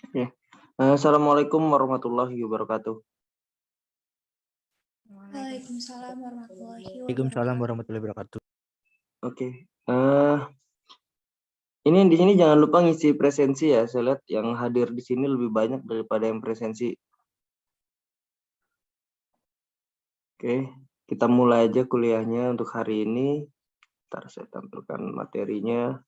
Oke. Assalamualaikum warahmatullahi wabarakatuh. Waalaikumsalam warahmatullahi Waalaikumsalam wabarakatuh. warahmatullahi wabarakatuh. Oke. Ini di sini jangan lupa ngisi presensi ya. Saya lihat yang hadir di sini lebih banyak daripada yang presensi. Oke, kita mulai aja kuliahnya untuk hari ini. Ntar saya tampilkan materinya.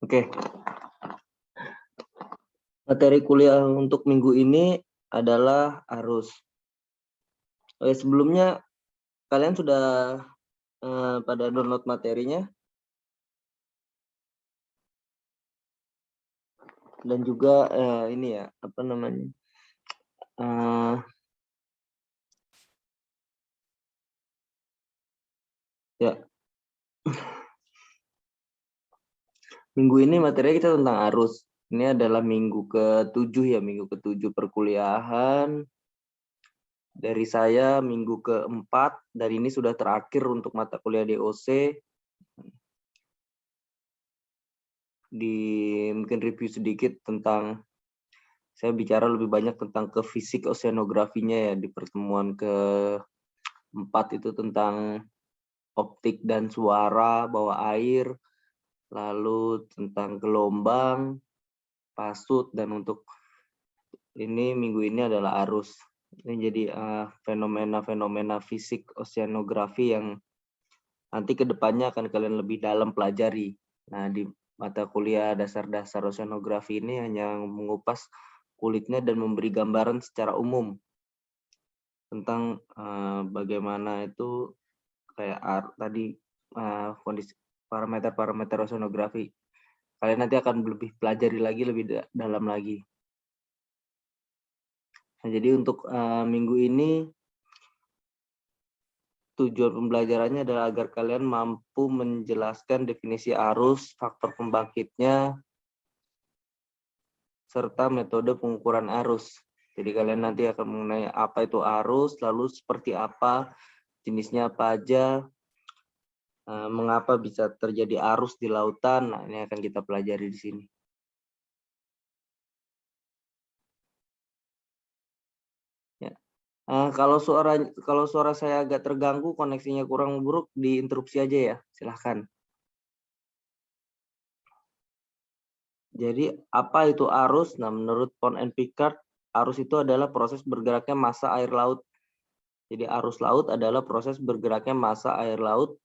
Oke. Materi kuliah untuk minggu ini adalah arus. Sebelumnya kalian sudah pada download materinya dan juga ini ya, apa namanya? Ya. Minggu ini materinya kita tentang arus. Ini adalah minggu ke-7 ya, minggu ke-7 perkuliahan. Dari saya minggu ke-4 dan ini sudah terakhir untuk mata kuliah DOC. Mungkin review sedikit tentang, saya bicara lebih banyak tentang ke fisik oceanografinya ya di pertemuan ke-4 itu tentang optik dan suara bawah air, lalu tentang gelombang, pasut, dan untuk ini minggu ini adalah arus. Ini jadi fenomena-fenomena fisik oceanografi yang nanti ke depannya akan kalian lebih dalam pelajari. Nah, di mata kuliah dasar-dasar oceanografi ini hanya mengupas kulitnya dan memberi gambaran secara umum tentang bagaimana itu kayak tadi kondisi parameter-parameter oceanografi. Kalian nanti akan lebih pelajari lagi, lebih dalam lagi. Nah, jadi untuk minggu ini tujuan pembelajarannya adalah agar kalian mampu menjelaskan definisi arus, faktor pembangkitnya, serta metode pengukuran arus. Jadi kalian nanti akan mengenai apa itu arus, lalu seperti apa, jenisnya apa aja, mengapa bisa terjadi arus di lautan. Nah, ini akan kita pelajari di sini. Ya. Kalau suara saya agak terganggu, koneksinya kurang buruk, diinterupsi aja ya, silahkan. Jadi apa itu arus? Nah, menurut Pond and Picard, arus itu adalah proses bergeraknya massa air laut. Jadi arus laut adalah proses bergeraknya massa air laut,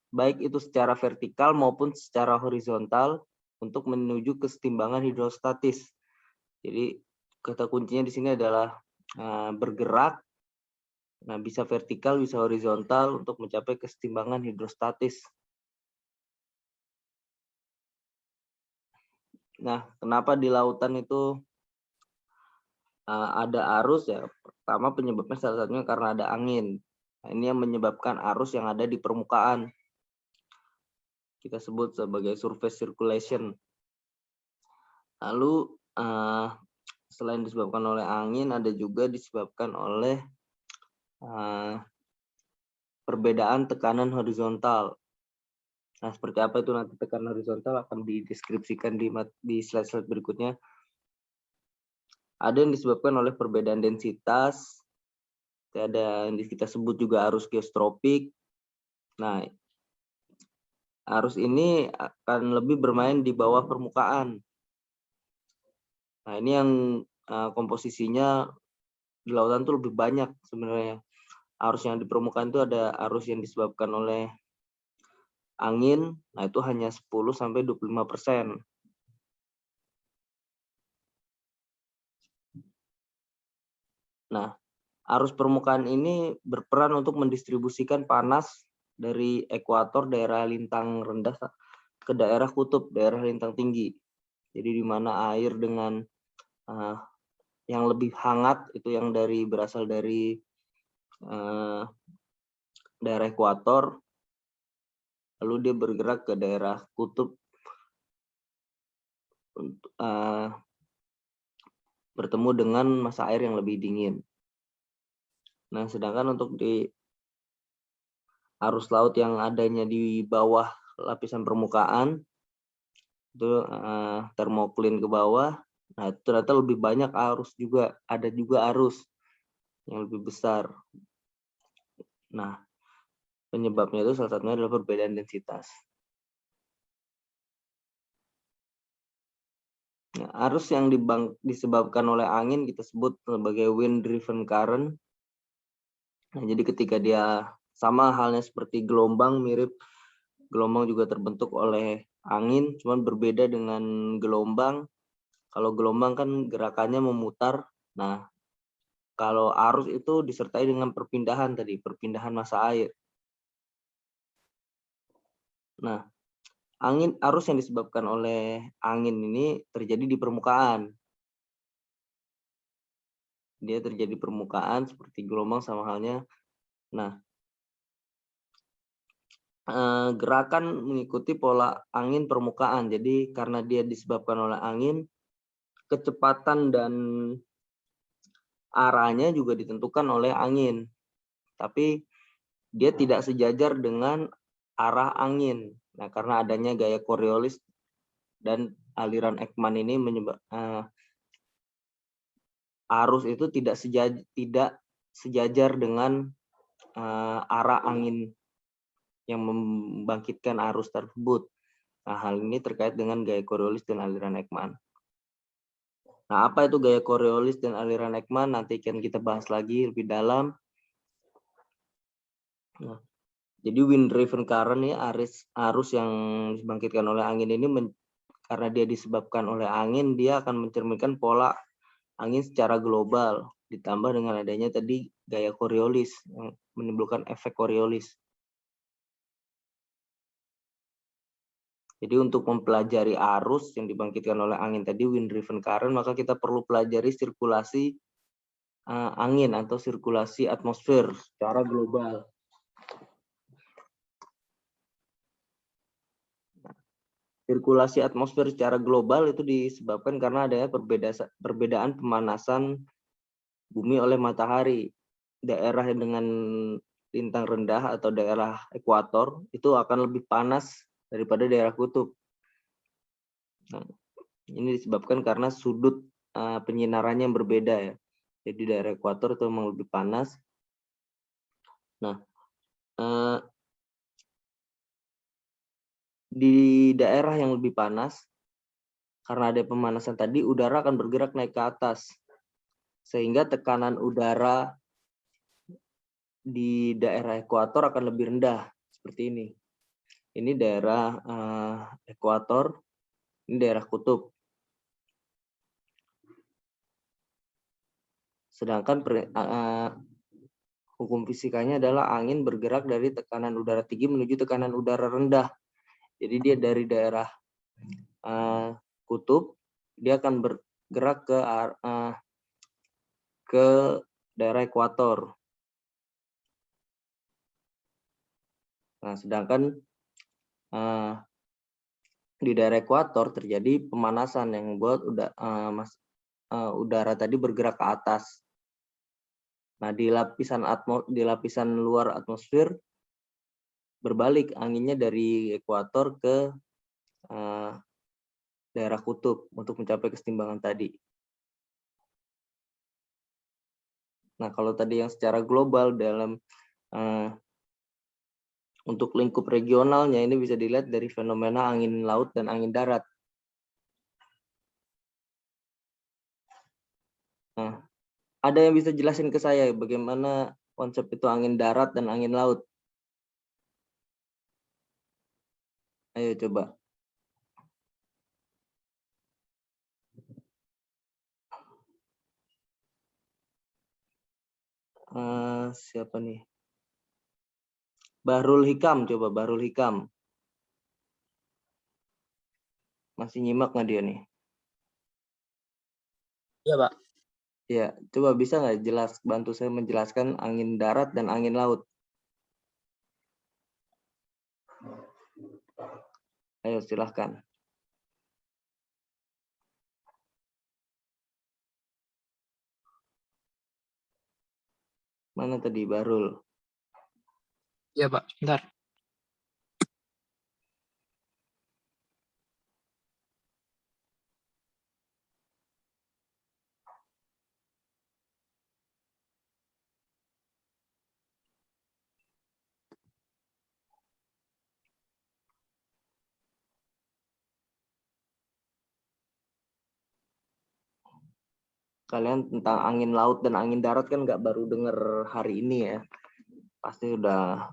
baik itu secara vertikal maupun secara horizontal untuk menuju kesetimbangan hidrostatis. Jadi kata kuncinya di sini adalah bergerak, nah bisa vertikal, bisa horizontal untuk mencapai kesetimbangan hidrostatis. Nah, kenapa di lautan itu ada arus ya? Pertama penyebabnya salah satunya karena ada angin. Nah, ini yang menyebabkan arus yang ada di permukaan. Kita sebut sebagai surface circulation. Lalu selain disebabkan oleh angin, ada juga disebabkan oleh perbedaan tekanan horizontal. Nah, seperti apa itu nanti tekanan horizontal akan dideskripsikan di slide-slide berikutnya. Ada yang disebabkan oleh perbedaan densitas, ada yang kita sebut juga arus geostropik. Nah, arus ini akan lebih bermain di bawah permukaan. Nah, ini yang komposisinya di lautan tuh lebih banyak sebenarnya. Arus yang di permukaan itu ada arus yang disebabkan oleh angin, nah itu hanya 10-25%. Nah, arus permukaan ini berperan untuk mendistribusikan panas dari ekuator daerah lintang rendah ke daerah kutub, daerah lintang tinggi. Jadi di mana air dengan yang lebih hangat itu yang berasal dari daerah ekuator, lalu dia bergerak ke daerah kutub untuk bertemu dengan massa air yang lebih dingin. Nah, sedangkan untuk di arus laut yang adanya di bawah lapisan permukaan itu termoklin ke bawah. Nah, ternyata lebih banyak arus juga, ada juga arus yang lebih besar. Nah, penyebabnya itu salah satunya adalah perbedaan densitas. Nah, arus yang disebabkan oleh angin kita sebut sebagai wind driven current. Nah, jadi ketika dia sama halnya seperti gelombang, mirip gelombang juga terbentuk oleh angin, cuman berbeda dengan gelombang. Kalau gelombang kan gerakannya memutar. Nah, kalau arus itu disertai dengan perpindahan perpindahan massa air. Nah, arus yang disebabkan oleh angin ini terjadi di permukaan. Dia terjadi di permukaan seperti gelombang sama halnya. Nah, gerakan mengikuti pola angin permukaan. Jadi karena dia disebabkan oleh angin, kecepatan dan arahnya juga ditentukan oleh angin. Tapi dia tidak sejajar dengan arah angin. Nah, karena adanya gaya Coriolis dan aliran Ekman ini arus itu tidak sejajar dengan arah angin yang membangkitkan arus tersebut. Nah, hal ini terkait dengan gaya Coriolis dan aliran Ekman. Nah, apa itu gaya Coriolis dan aliran Ekman? Nanti akan kita bahas lagi lebih dalam. Nah, jadi wind driven current ini arus yang dibangkitkan oleh angin ini karena dia disebabkan oleh angin, dia akan mencerminkan pola angin secara global, ditambah dengan adanya tadi gaya Coriolis yang menimbulkan efek Coriolis. Jadi untuk mempelajari arus yang dibangkitkan oleh angin tadi, wind driven current, maka kita perlu pelajari sirkulasi angin atau sirkulasi atmosfer secara global. Sirkulasi atmosfer secara global itu disebabkan karena adanya perbedaan pemanasan bumi oleh matahari. Daerah dengan lintang rendah atau daerah ekuator itu akan lebih panas daripada daerah kutub. Nah, ini disebabkan karena sudut penyinarannya yang berbeda ya. Jadi daerah ekuator itu memang lebih panas. Nah, di daerah yang lebih panas, karena ada pemanasan tadi, udara akan bergerak naik ke atas. Sehingga tekanan udara di daerah ekuator akan lebih rendah, seperti ini. Ini daerah ekuator, ini daerah kutub. Sedangkan hukum fisikanya adalah angin bergerak dari tekanan udara tinggi menuju tekanan udara rendah. Jadi dia dari daerah kutub, dia akan bergerak ke daerah ekuator. Nah, sedangkan di daerah ekuator terjadi pemanasan yang membuat udara tadi bergerak ke atas. Nah, di lapisan luar atmosfer berbalik anginnya dari ekuator ke daerah kutub untuk mencapai kesetimbangan tadi. Nah, kalau tadi yang secara global dalam untuk lingkup regionalnya ini bisa dilihat dari fenomena angin laut dan angin darat. Nah, ada yang bisa jelasin ke saya bagaimana konsep itu angin darat dan angin laut? Ayo coba. Siapa nih? Bahrul Hikam, coba Bahrul Hikam. Masih nyimak nggak dia nih? Iya, Pak. Ya, coba bisa nggak bantu saya menjelaskan angin darat dan angin laut? Ayo silahkan. Mana tadi Bahrul? Ya, Pak. Bentar. Kalian tentang angin laut dan angin darat kan nggak baru denger hari ini ya. Pasti udah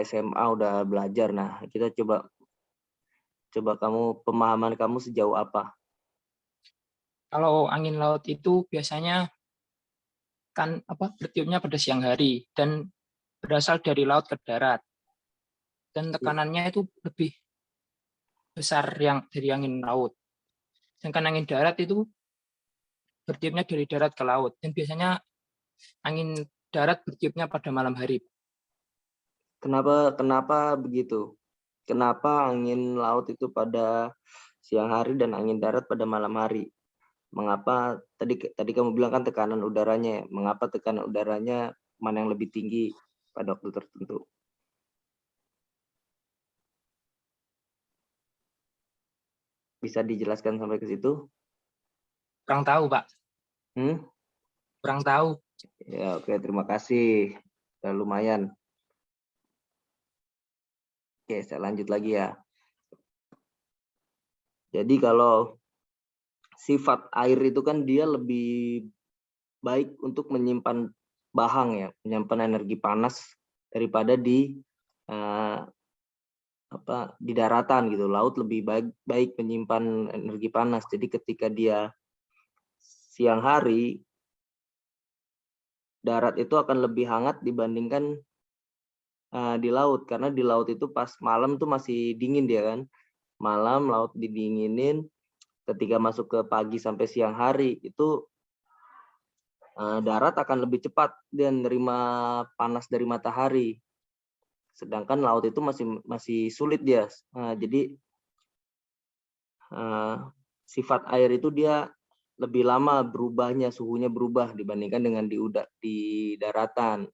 SMA udah belajar. Nah, kita coba kamu, pemahaman kamu sejauh apa? Kalau angin laut itu biasanya kan bertiupnya pada siang hari dan berasal dari laut ke darat. Dan tekanannya itu lebih besar yang dari angin laut. Sedangkan angin darat itu bertiupnya dari darat ke laut. Dan biasanya angin darat bertiupnya pada malam hari. Kenapa begitu? Kenapa angin laut itu pada siang hari dan angin darat pada malam hari? Mengapa tadi kamu bilang kan tekanan udaranya? Mengapa tekanan udaranya mana yang lebih tinggi pada waktu tertentu? Bisa dijelaskan sampai ke situ? Kurang tahu, Pak. Hmm? Kurang tahu. Ya, oke, terima kasih. Sudah lumayan. Oke, saya lanjut lagi ya. Jadi kalau sifat air itu kan dia lebih baik untuk menyimpan bahang ya, menyimpan energi panas daripada di di daratan gitu. Laut lebih baik menyimpan energi panas. Jadi ketika dia siang hari, darat itu akan lebih hangat dibandingkan di laut, karena di laut itu pas malam tuh masih dingin dia kan. Malam laut didinginin, ketika masuk ke pagi sampai siang hari itu darat akan lebih cepat dia menerima panas dari matahari. Sedangkan laut itu masih sulit dia. Jadi sifat air itu dia lebih lama berubahnya, suhunya berubah dibandingkan dengan di daratan.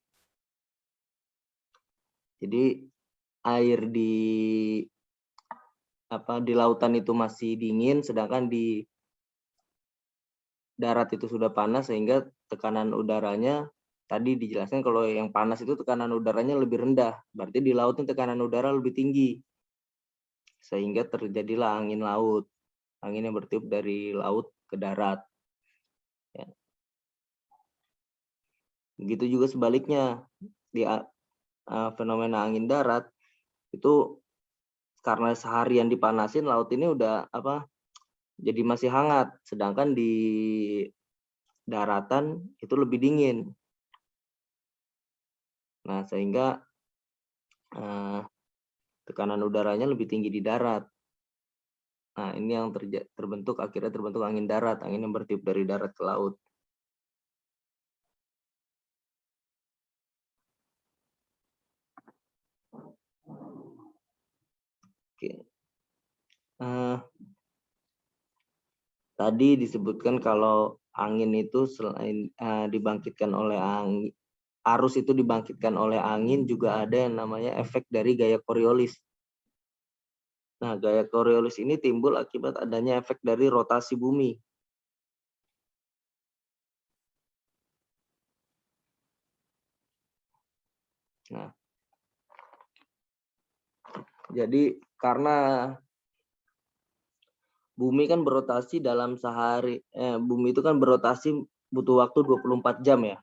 Jadi air di lautan itu masih dingin, sedangkan di darat itu sudah panas, sehingga tekanan udaranya tadi dijelaskan kalau yang panas itu tekanan udaranya lebih rendah, berarti di laut itu tekanan udara lebih tinggi, sehingga terjadilah angin laut, angin yang bertiup dari laut ke darat. Ya. Begitu juga sebaliknya, di fenomena angin darat itu karena seharian dipanasin, laut ini udah jadi masih hangat, sedangkan di daratan itu lebih dingin. Nah, sehingga tekanan udaranya lebih tinggi di darat. Nah, ini yang akhirnya terbentuk angin darat, angin yang bertiup dari darat ke laut. Oke. Tadi disebutkan kalau angin itu selain dibangkitkan oleh angin, arus itu dibangkitkan oleh angin, juga ada yang namanya efek dari gaya Coriolis. Nah, gaya Coriolis ini timbul akibat adanya efek dari rotasi bumi. Nah, jadi karena bumi kan berotasi dalam sehari, bumi itu kan berotasi butuh waktu 24 jam ya.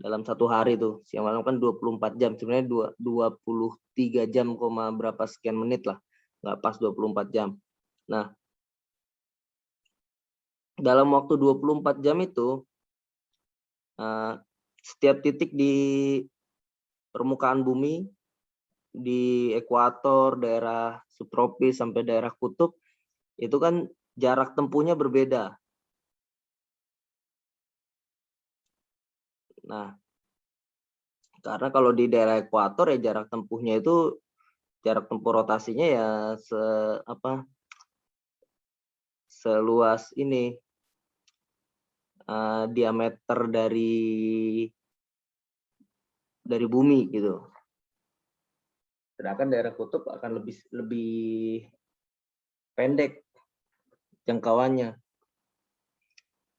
Dalam satu hari tuh, siang malam kan 24 jam. Sebenarnya 23 jam, berapa sekian menit lah. Nggak pas 24 jam. Nah, dalam waktu 24 jam itu, setiap titik di permukaan bumi, di ekuator, daerah subtropis sampai daerah kutub, itu kan jarak tempuhnya berbeda. Nah, karena kalau di daerah ekuator ya jarak tempuhnya itu, jarak tempuh rotasinya ya seluas ini, diameter dari bumi gitu. Sedangkan daerah kutub akan lebih pendek jangkauannya.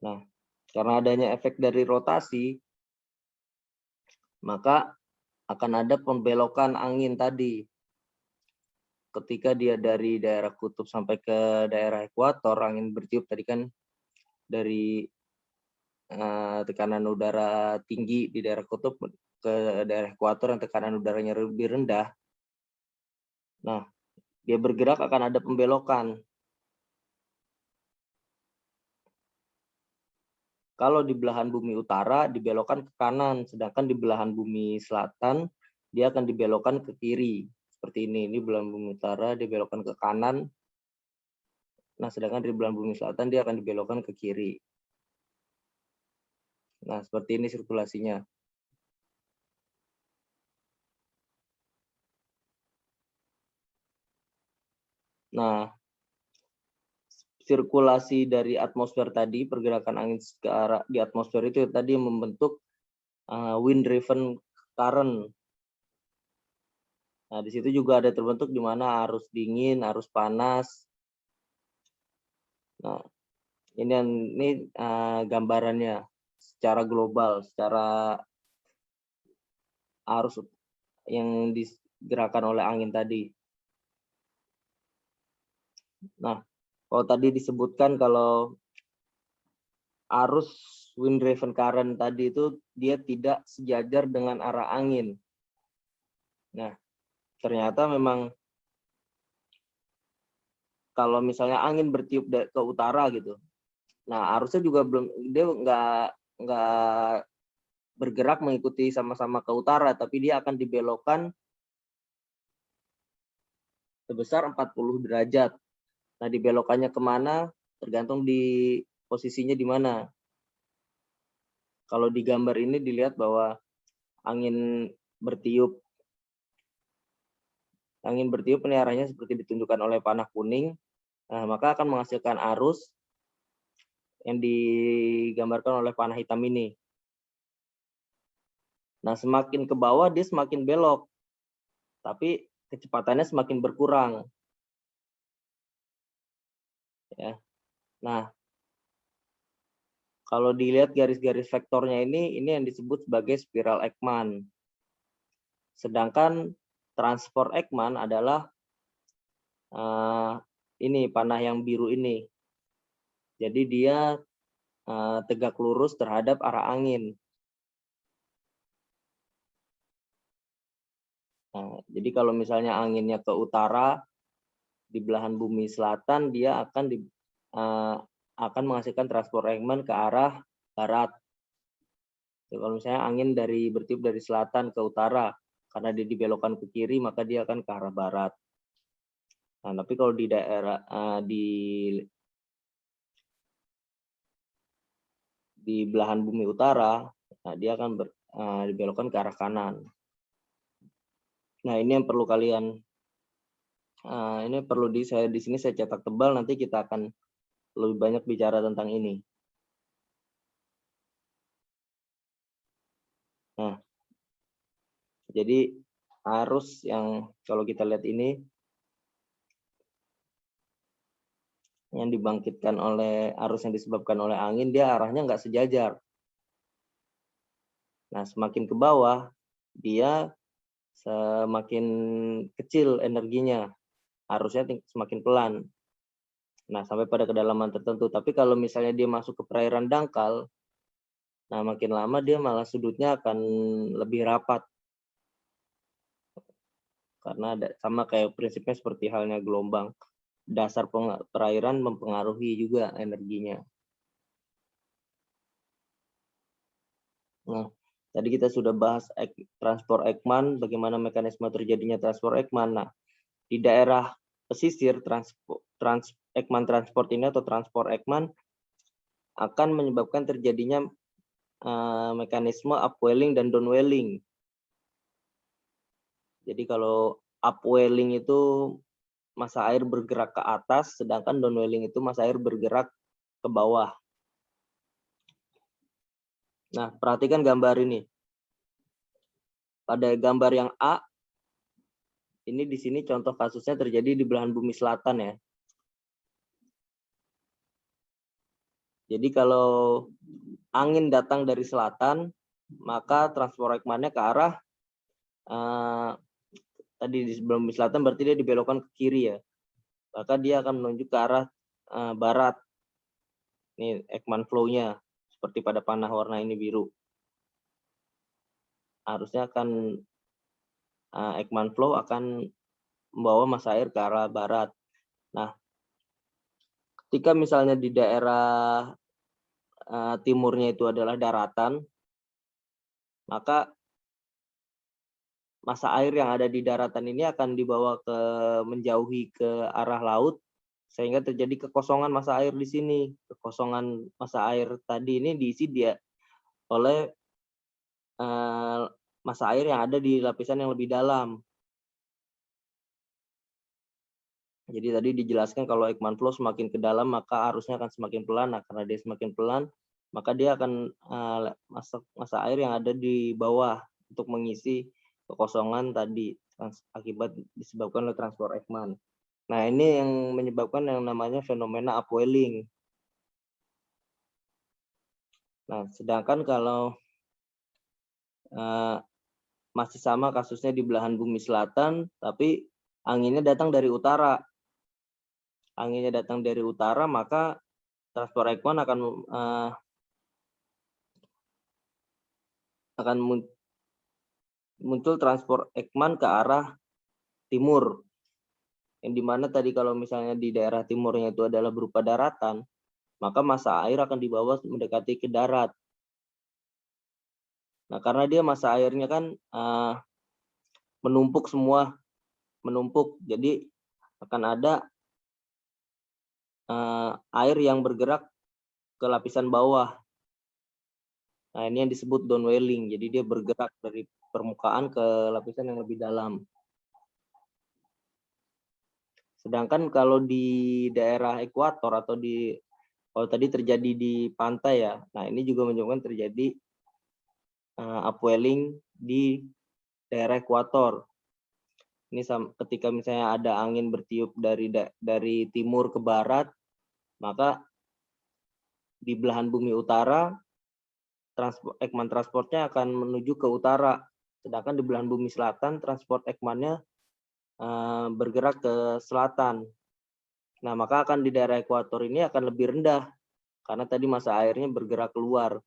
Nah, karena adanya efek dari rotasi, maka akan ada pembelokan angin tadi. Ketika dia dari daerah kutub sampai ke daerah ekuator, angin bertiup tadi kan dari tekanan udara tinggi di daerah kutub ke daerah ekuator yang tekanan udaranya lebih rendah. Nah, dia bergerak akan ada pembelokan. Kalau di belahan bumi utara dibelokkan ke kanan, sedangkan di belahan bumi selatan dia akan dibelokkan ke kiri. Seperti ini belahan bumi utara dibelokkan ke kanan. Nah, sedangkan di belahan bumi selatan dia akan dibelokkan ke kiri. Nah, seperti ini sirkulasinya. Nah, sirkulasi dari atmosfer tadi, pergerakan angin ke arah di atmosfer itu tadi membentuk wind driven current. Nah, di situ juga ada terbentuk di mana arus dingin, arus panas. Nah, ini gambarannya secara global, secara arus yang digerakkan oleh angin tadi. Nah, kalau tadi disebutkan kalau arus wind driven current tadi itu dia tidak sejajar dengan arah angin. Nah, ternyata memang kalau misalnya angin bertiup ke utara gitu, nah arusnya juga dia nggak bergerak mengikuti sama-sama ke utara, tapi dia akan dibelokkan sebesar 40 derajat. Nah, dibelokkannya kemana tergantung di posisinya di mana. Kalau di gambar ini dilihat bahwa angin bertiup ini arahnya seperti ditunjukkan oleh panah kuning. Nah, maka akan menghasilkan arus yang digambarkan oleh panah hitam ini. Nah, semakin ke bawah dia semakin belok, tapi kecepatannya semakin berkurang. Ya. Nah, kalau dilihat garis-garis vektornya ini yang disebut sebagai spiral Ekman. Sedangkan transport Ekman adalah ini panah yang biru ini. Jadi dia tegak lurus terhadap arah angin. Nah, jadi kalau misalnya anginnya ke utara di belahan bumi selatan, dia akan menghasilkan transport Ekman ke arah barat. Jadi kalau misalnya angin bertiup dari selatan ke utara, karena dia dibelokkan ke kiri, maka dia akan ke arah barat. Nah, tapi kalau di daerah di belahan bumi utara, nah dia akan dibelokkan ke arah kanan. Nah, ini yang perlu kalian, ini perlu di sini saya cetak tebal, nanti kita akan lebih banyak bicara tentang ini. Nah, jadi arus yang kalau kita lihat ini yang dibangkitkan oleh arus yang disebabkan oleh angin, dia arahnya nggak sejajar. Nah, semakin ke bawah dia semakin kecil energinya, arusnya semakin pelan. Nah, sampai pada kedalaman tertentu. Tapi kalau misalnya dia masuk ke perairan dangkal, nah makin lama dia malah sudutnya akan lebih rapat. Karena sama kayak prinsipnya seperti halnya gelombang. Dasar perairan mempengaruhi juga energinya. Nah, tadi kita sudah bahas transport Ekman, bagaimana mekanisme terjadinya transport Ekman. Nah, di daerah pesisir Ekman transport ini atau transport Ekman akan menyebabkan terjadinya mekanisme upwelling dan downwelling. Jadi kalau upwelling itu massa air bergerak ke atas, sedangkan downwelling itu massa air bergerak ke bawah. Nah, perhatikan gambar ini. pada gambar yang A, ini di sini contoh kasusnya terjadi di belahan bumi selatan ya. Jadi kalau angin datang dari selatan, maka transport Ekmannya ke arah tadi di bumi selatan berarti dia dibelokkan ke kiri ya. Maka dia akan menuju ke arah barat. Ini Ekman flow-nya seperti pada panah warna ini biru. Harusnya akan Ekman flow akan membawa massa air ke arah barat. Nah, ketika misalnya di daerah timurnya itu adalah daratan, maka massa air yang ada di daratan ini akan dibawa menjauhi ke arah laut, sehingga terjadi kekosongan massa air di sini. Kekosongan massa air tadi ini diisi oleh massa air yang ada di lapisan yang lebih dalam. Jadi tadi dijelaskan kalau Ekman flow semakin ke dalam maka arusnya akan semakin pelan. Nah, karena dia semakin pelan, maka dia akan masuk massa air yang ada di bawah untuk mengisi kekosongan tadi akibat disebabkan oleh transport Ekman. Nah, ini yang menyebabkan yang namanya fenomena upwelling. Nah, sedangkan kalau masih sama kasusnya di belahan bumi selatan, tapi anginnya datang dari utara. Anginnya datang dari utara, maka transport Ekman akan muncul transport Ekman ke arah timur. Yang dimana tadi kalau misalnya di daerah timurnya itu adalah berupa daratan, maka massa air akan dibawa mendekati ke darat. Nah, karena dia massa airnya kan menumpuk semua, jadi akan ada air yang bergerak ke lapisan bawah. Nah, ini yang disebut downwelling. Jadi dia bergerak dari permukaan ke lapisan yang lebih dalam. Sedangkan kalau di daerah ekuator atau kalau tadi terjadi di pantai ya, nah ini juga menunjukkan terjadi upwelling di daerah ekuator. Ini ketika misalnya ada angin bertiup dari timur ke barat, maka di belahan bumi utara Ekman transportnya akan menuju ke utara, sedangkan di belahan bumi selatan transport Ekmannya bergerak ke selatan. Nah, maka akan di daerah ekuator ini akan lebih rendah karena tadi massa airnya bergerak keluar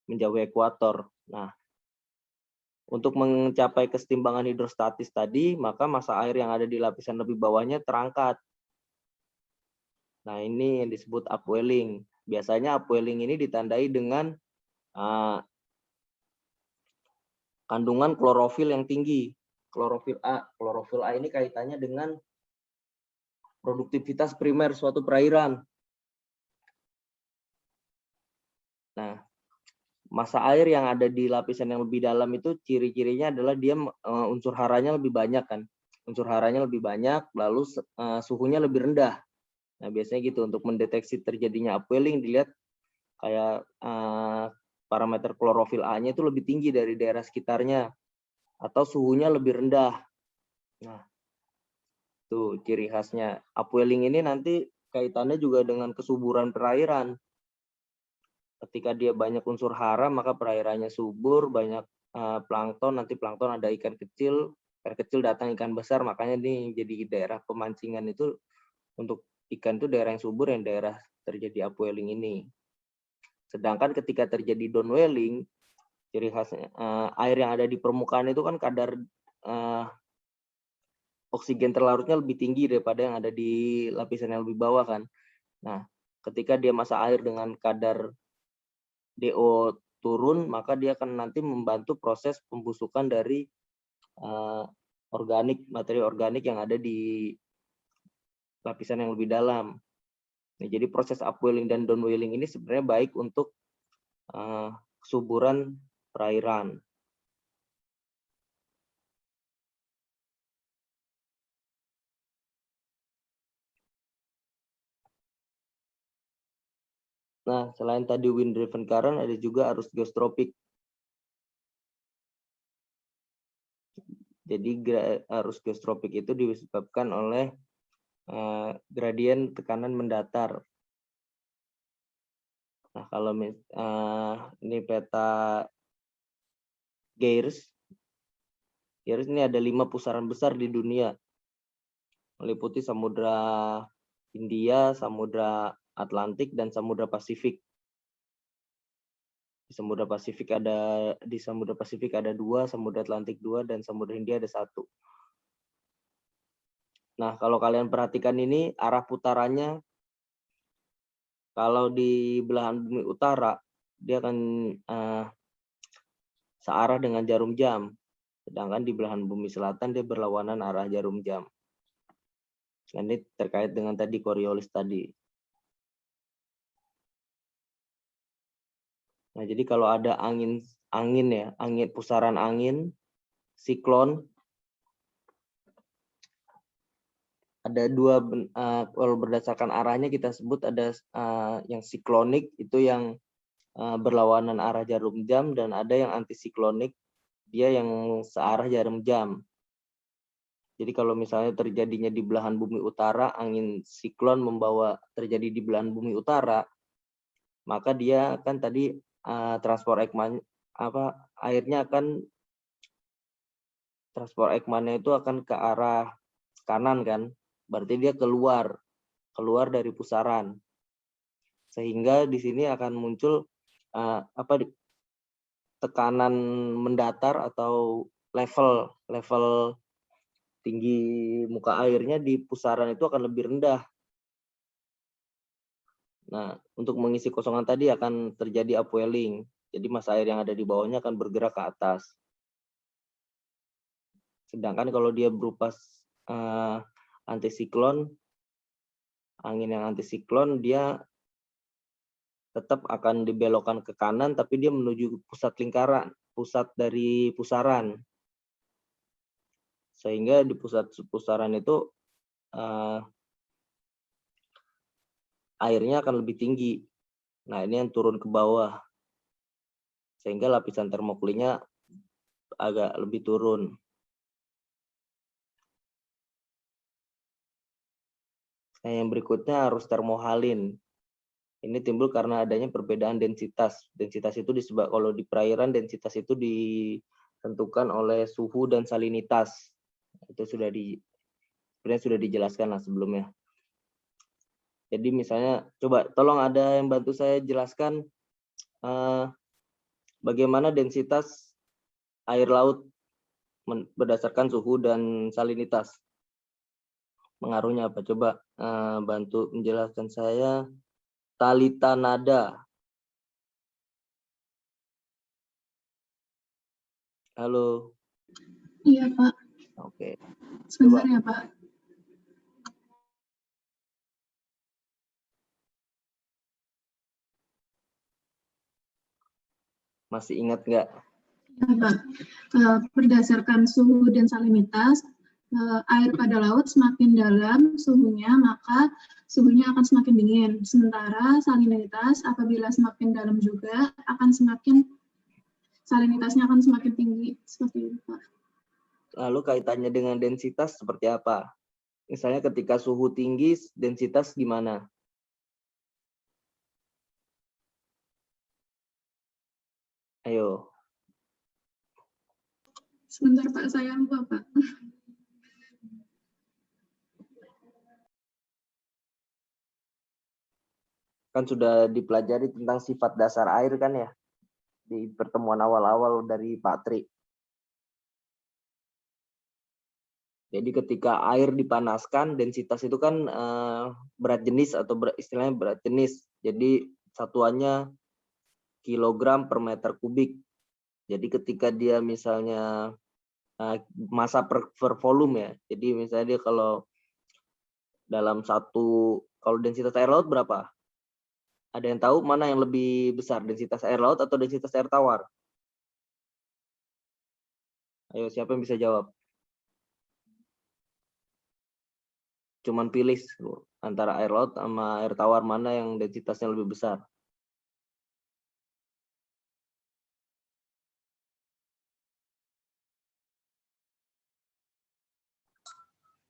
menjauhi ekuator. Nah, untuk mencapai kesetimbangan hidrostatis tadi, maka massa air yang ada di lapisan lebih bawahnya terangkat. Nah, ini yang disebut upwelling. Biasanya upwelling ini ditandai dengan kandungan klorofil yang tinggi. Klorofil A. Klorofil A ini kaitannya dengan produktivitas primer suatu perairan. Nah, massa air yang ada di lapisan yang lebih dalam itu ciri-cirinya adalah dia unsur haranya lebih banyak kan. Unsur haranya lebih banyak, lalu suhunya lebih rendah. Nah, biasanya gitu untuk mendeteksi terjadinya upwelling dilihat kayak parameter klorofil A-nya itu lebih tinggi dari daerah sekitarnya atau suhunya lebih rendah. Nah, tuh ciri khasnya. Upwelling ini nanti kaitannya juga dengan kesuburan perairan. Ketika dia banyak unsur hara, maka perairannya subur, banyak plankton, nanti plankton ada ikan kecil datang ikan besar, makanya ini jadi daerah pemancingan itu untuk ikan itu daerah yang subur, yang daerah terjadi upwelling ini. Sedangkan ketika terjadi downwelling, ciri khasnya air yang ada di permukaan itu kan kadar oksigen terlarutnya lebih tinggi daripada yang ada di lapisan yang lebih bawah kan. Nah, ketika dia massa air dengan kadar DO turun, maka dia akan nanti membantu proses pembusukan dari materi organik yang ada di lapisan yang lebih dalam. Nah, jadi proses upwelling dan downwelling ini sebenarnya baik untuk kesuburan perairan. Nah, selain tadi wind driven current, ada juga arus geostropik. Jadi arus geostropik itu disebabkan oleh gradien tekanan mendatar. Nah, kalau ini peta Geirs ini ada 5 pusaran besar di dunia, meliputi Samudra Hindia, Samudra Atlantik, dan Samudra Pasifik. Di Samudra Pasifik ada 2, Samudra Atlantik 2, dan Samudra Hindia ada 1. Nah, kalau kalian perhatikan ini arah putarannya, kalau di belahan bumi utara dia akan searah dengan jarum jam, sedangkan di belahan bumi selatan dia berlawanan arah jarum jam. Nah, ini terkait dengan tadi Coriolis tadi. Nah, jadi kalau ada angin pusaran angin, siklon, ada dua, kalau berdasarkan arahnya kita sebut ada yang siklonik, itu yang berlawanan arah jarum jam, dan ada yang antisiklonik, dia yang searah jarum jam. Jadi kalau misalnya terjadinya di belahan bumi utara, angin siklon terjadi di belahan bumi utara, maka dia akan tadi transport Ekmannya itu akan ke arah kanan kan, berarti dia keluar dari pusaran, sehingga di sini akan muncul tekanan mendatar atau level tinggi muka airnya di pusaran itu akan lebih rendah. Nah, untuk mengisi kosongan tadi akan terjadi upwelling. Jadi massa air yang ada di bawahnya akan bergerak ke atas. Sedangkan kalau dia berupa antisiklon, angin yang antisiklon, dia tetap akan dibelokkan ke kanan, tapi dia menuju pusat dari pusaran. Sehingga di pusat pusaran itu airnya akan lebih tinggi. Nah, ini yang turun ke bawah, sehingga lapisan termokulirnya agak lebih turun. Nah, yang berikutnya arus termohalin. Ini timbul karena adanya perbedaan densitas. Densitas itu disebabkan, kalau di perairan densitas itu ditentukan oleh suhu dan salinitas. Itu sebenarnya sudah dijelaskan lah sebelumnya. Jadi misalnya, coba tolong ada yang bantu saya jelaskan bagaimana densitas air laut berdasarkan suhu dan salinitas. Pengaruhnya apa? Coba bantu menjelaskan saya. Talita Nada. Halo. Iya, Pak. Oke. Sebentar ya, Pak. Masih ingat nggak? Ya, Pak. Berdasarkan suhu dan salinitas, air pada laut semakin dalam suhunya, maka suhunya akan semakin dingin. Sementara salinitas apabila semakin dalam juga salinitasnya akan semakin tinggi. Seperti itu, Pak. Lalu kaitannya dengan densitas seperti apa? Misalnya ketika suhu tinggi, densitas gimana? Ayo. Sebentar, Pak. Saya lupa, Pak. Kan sudah dipelajari tentang sifat dasar air kan ya? Di pertemuan awal-awal dari Pak Tri. Jadi ketika air dipanaskan, densitas itu kan berat jenis atau istilahnya berat jenis. Jadi satuannya kilogram per meter kubik. Jadi ketika dia misalnya massa per volume ya. Jadi misalnya dia kalau densitas air laut berapa? Ada yang tahu mana yang lebih besar, densitas air laut atau densitas air tawar? Ayo, siapa yang bisa jawab? Cuman pilih antara air laut sama air tawar, mana yang densitasnya lebih besar.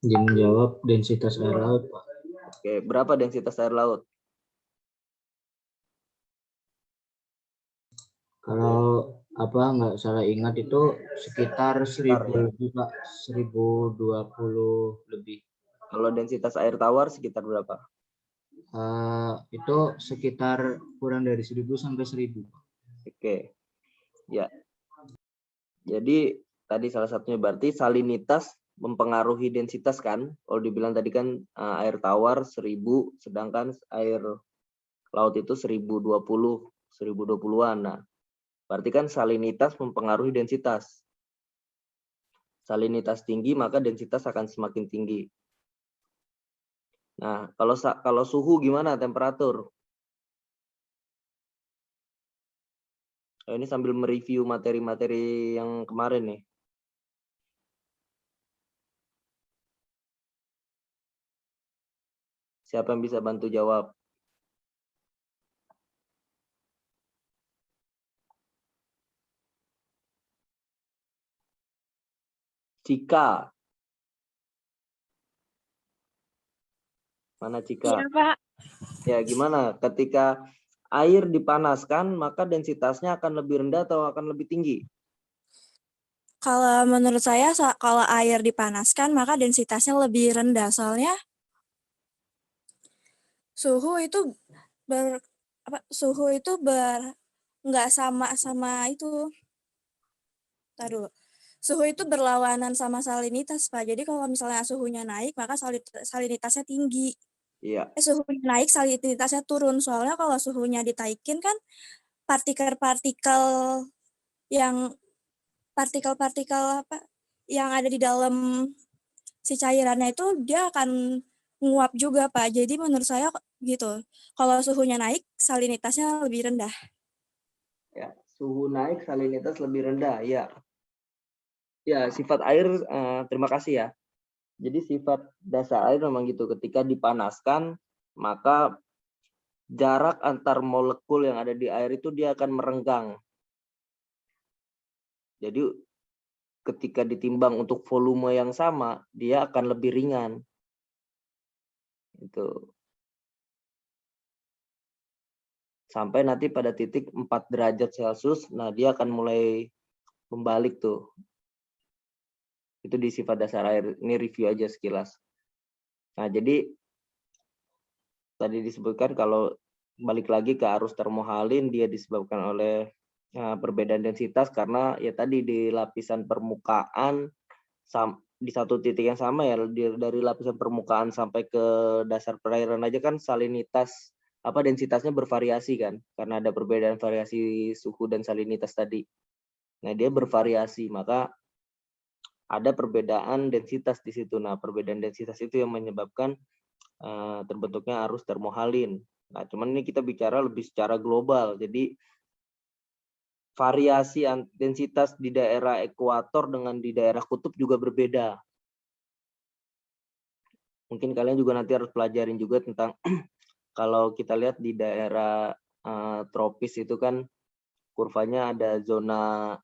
Dia menjawab densitas air laut, Pak. Oke, berapa densitas air laut? Kalau nggak salah ingat itu sekitar 1000 ya. lebih, Pak. 1020 lebih. Kalau densitas air tawar sekitar berapa? Itu sekitar kurang dari 1000 sampai 1000. Oke. Ya. Jadi tadi salah satunya berarti salinitas mempengaruhi densitas kan? Kalau dibilang tadi kan air tawar 1000, sedangkan air laut itu 1020, 1020-an. Nah, berarti kan salinitas mempengaruhi densitas. Salinitas tinggi maka densitas akan semakin tinggi. Nah, kalau suhu gimana temperatur? Ini sambil mereview materi-materi yang kemarin nih. Siapa yang bisa bantu jawab? Cika. Mana Cika? Iya, Pak. Ya, gimana? Ketika air dipanaskan, maka densitasnya akan lebih rendah atau akan lebih tinggi? Kalau menurut saya, kalau air dipanaskan, maka densitasnya lebih rendah. Soalnya suhu itu nggak sama itu. Taruh. Suhu itu berlawanan sama salinitas, Pak. Jadi kalau misalnya suhunya naik, maka salinitasnya tinggi. Iya. Suhunya naik, salinitasnya turun. Soalnya kalau suhunya ditaikin kan partikel-partikel yang ada di dalam si cairannya itu dia akan menguap juga, Pak. Jadi menurut saya gitu. Kalau suhunya naik, salinitasnya lebih rendah. Ya, suhu naik, salinitas lebih rendah. Ya. Ya, sifat air, terima kasih ya. Jadi sifat dasar air memang gitu. Ketika dipanaskan, maka jarak antar molekul yang ada di air itu dia akan merenggang. Jadi ketika ditimbang untuk volume yang sama, dia akan lebih ringan. Itu. Sampai nanti pada titik 4 derajat Celcius, nah dia akan mulai membalik tuh. Itu di sifat dasar air. Ini review aja sekilas. Nah, jadi tadi disebutkan kalau balik lagi ke arus termohalin, dia disebabkan oleh perbedaan densitas karena ya tadi di lapisan permukaan di satu titik yang sama ya, dari lapisan permukaan sampai ke dasar perairan aja kan salinitas densitasnya bervariasi kan, karena ada perbedaan variasi suhu dan salinitas tadi. Nah, dia bervariasi, maka ada perbedaan densitas di situ. Nah, perbedaan densitas itu yang menyebabkan terbentuknya arus termohalin. Nah, cuman ini kita bicara lebih secara global. Jadi variasi densitas di daerah ekuator dengan di daerah kutub juga berbeda. Mungkin kalian juga nanti harus pelajarin juga tentang kalau kita lihat di daerah tropis itu kan kurvanya ada zona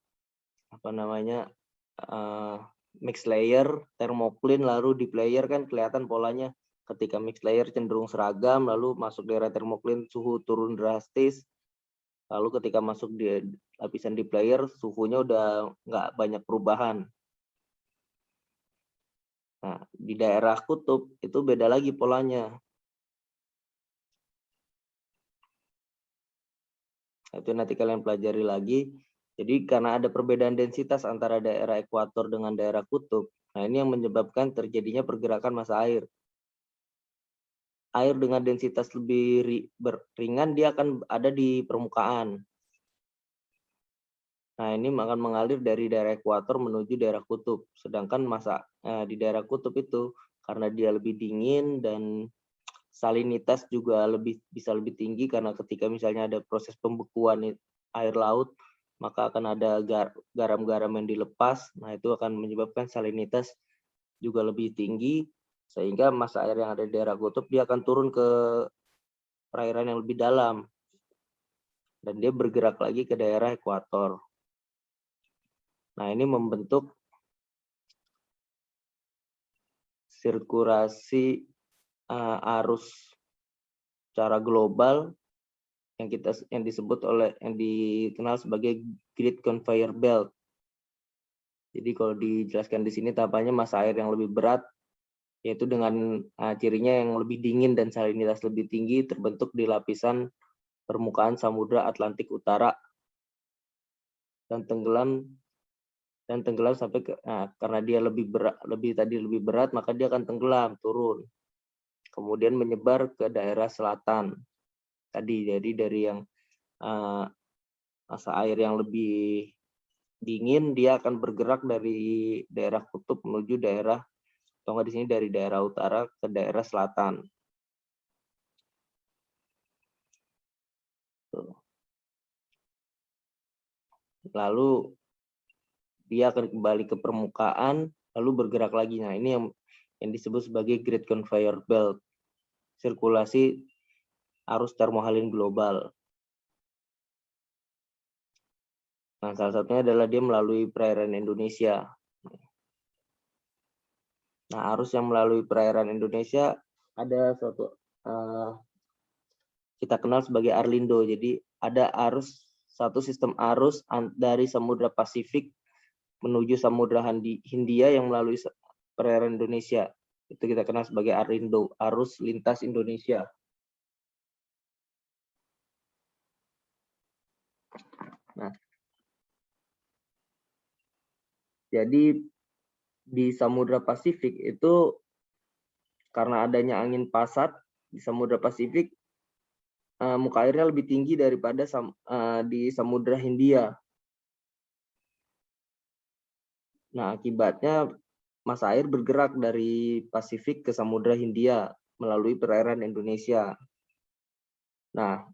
mixed layer, thermocline, lalu di player kan kelihatan polanya. Ketika mixed layer cenderung seragam, lalu masuk daerah thermocline suhu turun drastis. Lalu ketika masuk di lapisan di player suhunya udah nggak banyak perubahan. Nah, di daerah kutub itu beda lagi polanya. Itu nanti kalian pelajari lagi. Jadi karena ada perbedaan densitas antara daerah ekuator dengan daerah kutub, nah ini yang menyebabkan terjadinya pergerakan massa air. Air dengan densitas lebih ringan dia akan ada di permukaan. Nah, ini akan mengalir dari daerah ekuator menuju daerah kutub. Sedangkan di daerah kutub itu karena dia lebih dingin dan salinitas juga bisa lebih tinggi karena ketika misalnya ada proses pembekuan air laut, maka akan ada garam-garam yang dilepas. Nah, itu akan menyebabkan salinitas juga lebih tinggi sehingga massa air yang ada di daerah kutub dia akan turun ke perairan yang lebih dalam dan dia bergerak lagi ke daerah ekuator. Nah, ini membentuk sirkulasi arus secara global yang dikenal sebagai grid conveyor belt. Jadi kalau dijelaskan di sini tahapannya massa air yang lebih berat, yaitu dengan cirinya yang lebih dingin dan salinitas lebih tinggi, terbentuk di lapisan permukaan Samudra Atlantik Utara dan tenggelam sampai karena dia lebih berat, maka dia akan tenggelam turun, kemudian menyebar ke daerah selatan tadi. Jadi dari yang massa air yang lebih dingin, dia akan bergerak dari daerah kutub menuju daerah, atau enggak di sini dari daerah utara ke daerah selatan. Lalu dia akan kembali ke permukaan, lalu bergerak lagi. Nah, ini yang disebut sebagai Great Conveyor Belt, sirkulasi arus termohaline global. Nah, salah satunya adalah dia melalui perairan Indonesia. Nah, arus yang melalui perairan Indonesia ada kita kenal sebagai Arlindo. Jadi ada satu sistem arus dari Samudra Pasifik menuju Samudra Hindia yang melalui perairan Indonesia. Itu kita kenal sebagai Arlindo, arus lintas Indonesia. Nah, jadi di Samudra Pasifik itu karena adanya angin pasat di Samudra Pasifik, muka airnya lebih tinggi daripada di Samudra Hindia. Nah, akibatnya massa air bergerak dari Pasifik ke Samudra Hindia melalui perairan Indonesia. Nah,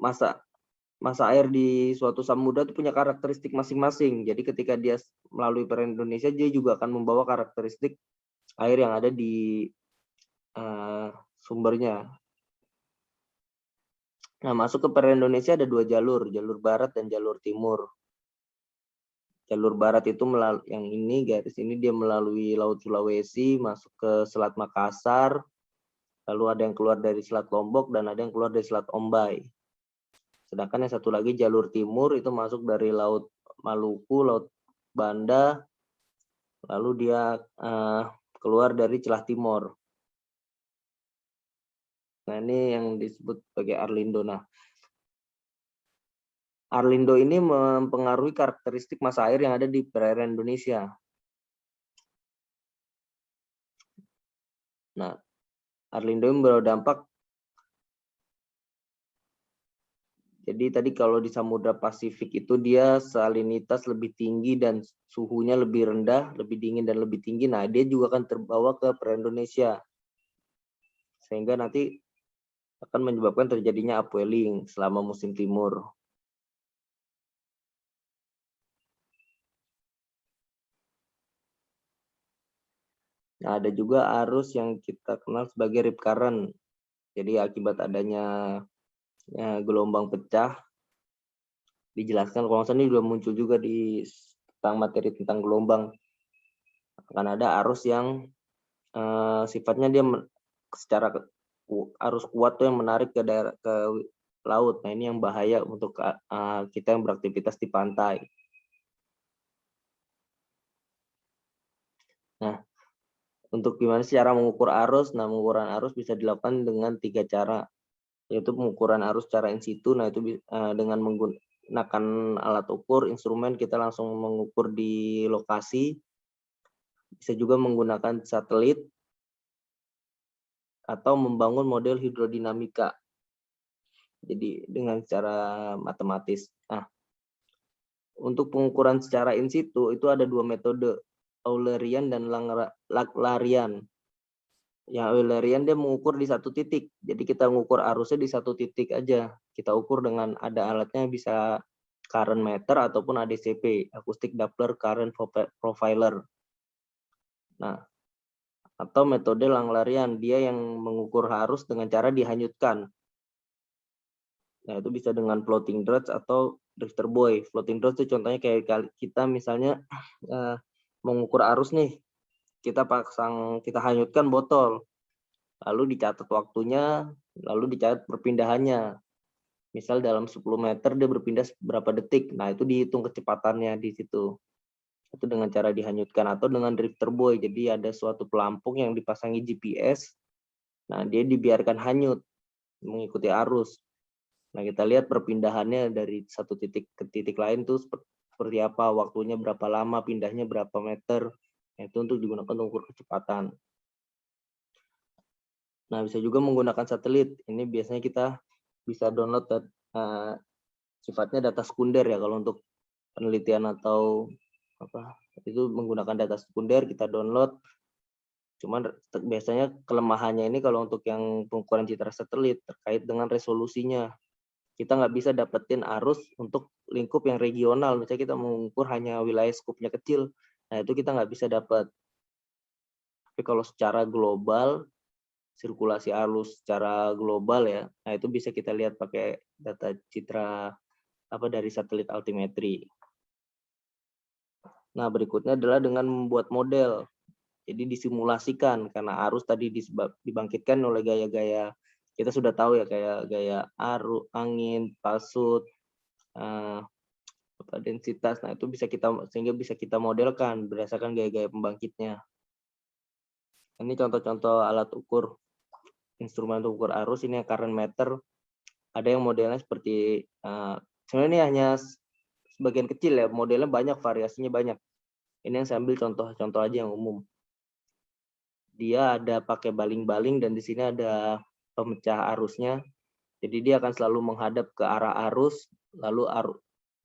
massa air di suatu samudra itu punya karakteristik masing-masing. Jadi ketika dia melalui perairan Indonesia, dia juga akan membawa karakteristik air yang ada di sumbernya. Nah, masuk ke perairan Indonesia ada dua jalur barat dan jalur timur. Jalur barat itu yang ini garis ini dia melalui Laut Sulawesi, masuk ke Selat Makassar, lalu ada yang keluar dari Selat Lombok dan ada yang keluar dari Selat Ombay. Sedangkan yang satu lagi jalur timur itu masuk dari Laut Maluku, Laut Banda, lalu dia keluar dari Celah Timur. Nah, ini yang disebut sebagai Arlindo. Nah, Arlindo ini mempengaruhi karakteristik massa air yang ada di perairan Indonesia. Nah, Arlindo membawa dampak. Jadi tadi kalau di Samudra Pasifik itu dia salinitas lebih tinggi dan suhunya lebih rendah, lebih dingin dan lebih tinggi. Nah, dia juga akan terbawa ke perairan Indonesia. Sehingga nanti akan menyebabkan terjadinya upwelling selama musim timur. Nah, ada juga arus yang kita kenal sebagai rip current. Jadi akibat adanya gelombang pecah, dijelaskan kalau misalnya ini sudah muncul juga di tentang materi tentang gelombang. Akan ada arus yang sifatnya dia secara arus kuat tuh yang menarik ke laut. Nah, ini yang bahaya untuk kita yang beraktivitas di pantai. Nah, untuk gimana sih cara mengukur arus? Nah, pengukuran arus bisa dilakukan dengan 3 cara, yaitu pengukuran arus secara in situ. Nah, itu dengan menggunakan alat ukur, instrumen, kita langsung mengukur di lokasi. Bisa juga menggunakan satelit atau membangun model hidrodinamika. Jadi dengan cara matematis. Nah, untuk pengukuran secara in situ itu ada 2 metode, Eulerian dan Lagrangian. Yang Eulerian dia mengukur di satu titik. Jadi kita mengukur arusnya di satu titik aja. Kita ukur dengan ada alatnya bisa current meter ataupun ADCP, Acoustic Doppler Current Profiler. Nah, atau metode Lagrangian, dia yang mengukur arus dengan cara dihanyutkan. Nah, itu bisa dengan floating dredge atau drifter buoy. Floating dredge itu contohnya kayak kita misalnya mengukur arus nih. kita hanyutkan botol, lalu dicatat waktunya, lalu dicatat perpindahannya. Misal dalam 10 meter dia berpindah berapa detik, nah itu dihitung kecepatannya di situ. Itu dengan cara dihanyutkan atau dengan drifter buoy. Jadi ada suatu pelampung yang dipasangi GPS, nah dia dibiarkan hanyut mengikuti arus. Nah kita lihat perpindahannya dari satu titik ke titik lain tuh seperti apa, waktunya berapa lama, pindahnya berapa meter. Nah, itu untuk digunakan untuk ukur kecepatan. Nah bisa juga menggunakan satelit. Ini biasanya kita bisa download sifatnya data sekunder ya, kalau untuk penelitian atau apa itu menggunakan data sekunder kita download. Cuman biasanya kelemahannya ini kalau untuk yang pengukuran citra satelit terkait dengan resolusinya. Kita nggak bisa dapetin arus untuk lingkup yang regional. Misalnya kita mengukur hanya wilayah skupnya kecil, nah itu kita nggak bisa dapat. Tapi kalau secara global, sirkulasi arus secara global ya, nah itu bisa kita lihat pakai data citra dari satelit altimetri. Nah berikutnya adalah dengan membuat model. Jadi disimulasikan karena arus tadi dibangkitkan oleh gaya-gaya kita sudah tahu ya, kayak gaya arus, angin, pasut, densitas. Nah itu sehingga bisa kita modelkan berdasarkan gaya-gaya pembangkitnya. Ini contoh-contoh alat ukur, instrumen untuk ukur arus. Ini yang current meter. Ada yang modelnya seperti sebenarnya ini hanya sebagian kecil ya, modelnya banyak, variasinya banyak. Ini yang saya ambil contoh-contoh aja yang umum. Dia ada pakai baling-baling dan di sini ada pemecah arusnya. Jadi dia akan selalu menghadap ke arah arus, lalu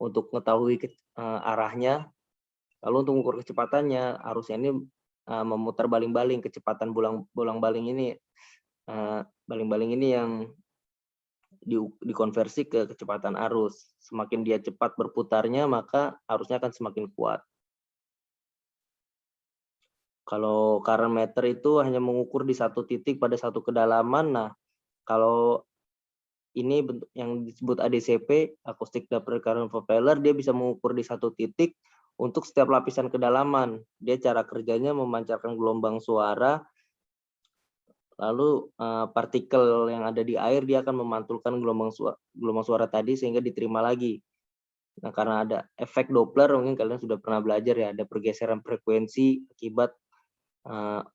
untuk mengetahui arahnya, lalu untuk mengukur kecepatannya, arusnya ini memutar baling-baling, kecepatan bolang-baling ini, baling-baling ini yang dikonversi ke kecepatan arus. Semakin dia cepat berputarnya, maka arusnya akan semakin kuat. Kalau current meter itu hanya mengukur di satu titik pada satu kedalaman. Nah, kalau ini bentuk yang disebut ADCP, Acoustic Doppler Current Profiler, dia bisa mengukur di satu titik untuk setiap lapisan kedalaman. Dia cara kerjanya memancarkan gelombang suara, lalu partikel yang ada di air dia akan memantulkan gelombang suara tadi sehingga diterima lagi. Nah, karena ada efek Doppler, mungkin kalian sudah pernah belajar ya, ada pergeseran frekuensi akibat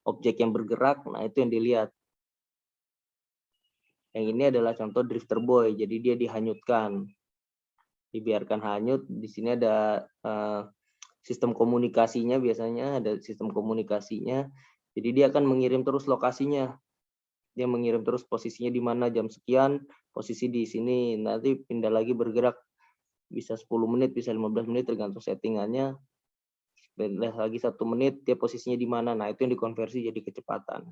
objek yang bergerak. Nah, itu yang dilihat. Yang ini adalah contoh drifter buoy, jadi dia dihanyutkan, dibiarkan hanyut. Di sini ada sistem komunikasinya, biasanya ada sistem komunikasinya. Jadi dia akan mengirim terus lokasinya. Dia mengirim terus posisinya di mana jam sekian, posisi di sini, nanti pindah lagi bergerak, bisa 10 menit, bisa 15 menit tergantung settingannya. Pindah lagi 1 menit, dia posisinya di mana. Nah, itu yang dikonversi jadi kecepatan.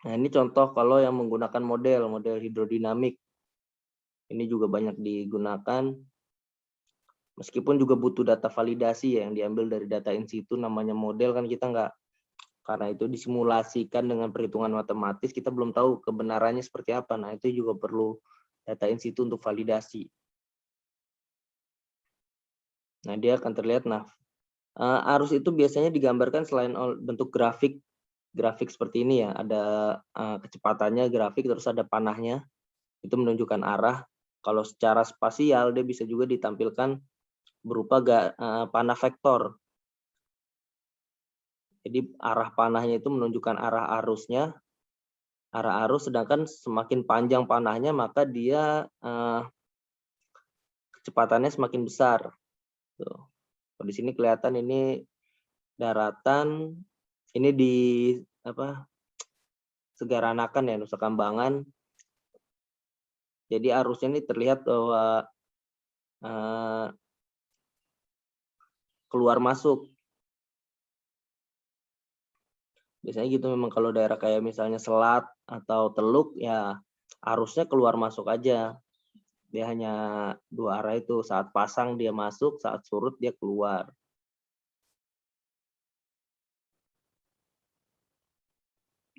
Nah, ini contoh kalau yang menggunakan model hidrodinamik. Ini juga banyak digunakan. Meskipun juga butuh data validasi ya, yang diambil dari data in situ, namanya model kan kita nggak, karena itu disimulasikan dengan perhitungan matematis, kita belum tahu kebenarannya seperti apa. Nah, itu juga perlu data in situ untuk validasi. Nah, dia akan terlihat. Nah, arus itu biasanya digambarkan selain bentuk grafik seperti ini ya, ada kecepatannya grafik, terus ada panahnya, itu menunjukkan arah. Kalau secara spasial dia bisa juga ditampilkan berupa panah vektor. Jadi arah panahnya itu menunjukkan arah arusnya, arah arus, sedangkan semakin panjang panahnya maka dia kecepatannya semakin besar. Tuh. Di sini kelihatan ini daratan, ini di Segaranakan ya, Nusa Kambangan. Jadi arusnya ini terlihat bahwa keluar masuk. Biasanya gitu memang kalau daerah kayak misalnya Selat atau Teluk ya arusnya keluar masuk aja. Dia hanya 2 arah itu, saat pasang dia masuk, saat surut dia keluar.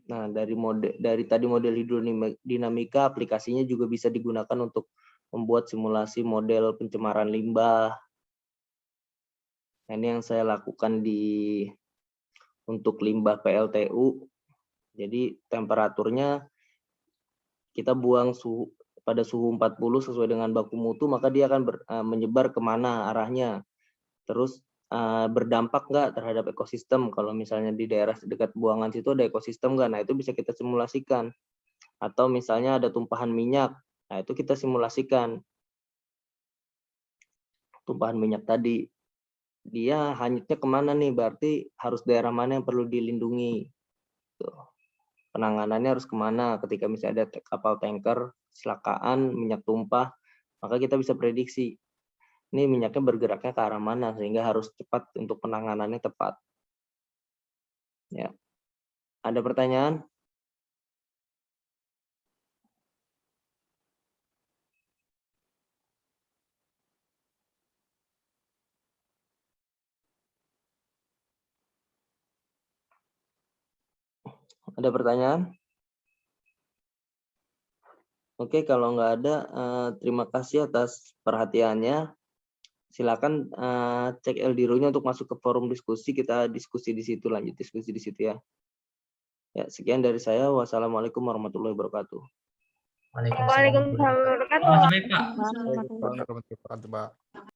Nah, dari tadi model hidrodinamika, aplikasinya juga bisa digunakan untuk membuat simulasi model pencemaran limbah. Nah, ini yang saya lakukan untuk limbah PLTU. Jadi temperaturnya kita buang pada suhu 40 sesuai dengan baku mutu, maka dia akan menyebar kemana arahnya. Terus berdampak nggak terhadap ekosistem? Kalau misalnya di daerah dekat buangan situ ada ekosistem nggak? Nah, itu bisa kita simulasikan. Atau misalnya ada tumpahan minyak, nah itu kita simulasikan. Tumpahan minyak tadi, dia hanyutnya kemana nih? Berarti harus daerah mana yang perlu dilindungi. Tuh. Penanganannya harus kemana? Ketika misalnya ada kapal tanker, kecelakaan, minyak tumpah, maka kita bisa prediksi. Ini minyaknya bergeraknya ke arah mana, sehingga harus cepat untuk penanganannya tepat. Ya. Ada pertanyaan? Ada pertanyaan? Oke, kalau nggak ada, terima kasih atas perhatiannya. Silakan cek Eldirunya untuk masuk ke forum diskusi. Kita diskusi di situ, lanjut diskusi di situ ya. Ya, sekian dari saya. Wassalamualaikum warahmatullahi wabarakatuh. Waalaikumsalam warahmatullahi wabarakatuh. Waalaikumsalam warahmatullahi wabarakatuh. Pak.